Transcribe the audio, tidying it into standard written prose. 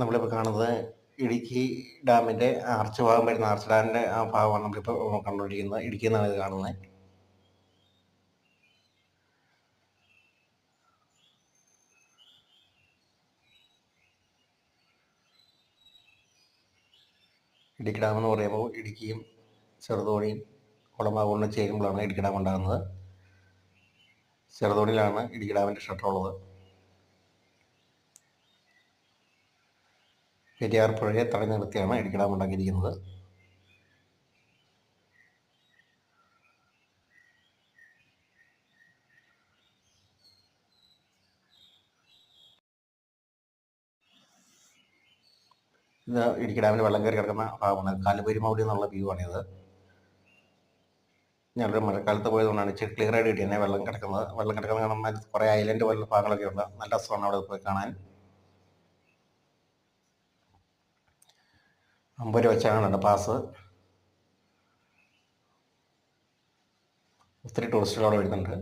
നമ്മളിപ്പോൾ കാണുന്നത് ഇടുക്കി ഡാമിൻ്റെ ആർച്ച് ഭാഗം വരുന്ന ആർച്ച് ഡാമിൻ്റെ ആ ഭാഗമാണ് നമ്മളിപ്പോൾ കണ്ടുകൊണ്ടിരിക്കുന്നത്. ഇടുക്കിയിൽ നിന്നാണ് ഇത് കാണുന്നത്. ഇടുക്കി ഡാം എന്ന് പറയുമ്പോൾ ഇടുക്കിയും ചെറുതോണിയും കുളമാകുന്ന ചേരുമ്പോഴാണ് ഇടുക്കി ഡാം ഉണ്ടാകുന്നത്. ചെറുതോണിയിലാണ് ഇടുക്കി ഡാമിൻ്റെ ഷട്ടറുള്ളത്. പെരിയാർ പുഴയെ തടഞ്ഞു നിർത്തിയാണ് ഇടുക്കി ഡാം ഉണ്ടാക്കിയിരിക്കുന്നത്. ഇത് ഇടുക്കി ഡാമിന് വെള്ളം കയറി കിടക്കുന്ന ഭാഗമാണ്. കാലുപേരിമൗലി എന്നുള്ള വ്യൂ ആണിത്. ഞാനൊരു മഴക്കാലത്ത് പോയതുകൊണ്ടാണ് ഇച്ചിരി ക്ലിയർ ആയിട്ട് കിട്ടിയത്. വെള്ളം കിടക്കുന്നത് കാണാൻ കുറേ ഐലൻഡ് പോലുള്ള ഭാഗങ്ങളൊക്കെ ഉണ്ട്. നല്ല രസമാണ് അവിടെ പോയി കാണാൻ. ₹50 വെച്ചാണ് പാസ്. ഒത്തിരി ടൂറിസ്റ്റുകൾ അവിടെ വരുന്നുണ്ട്.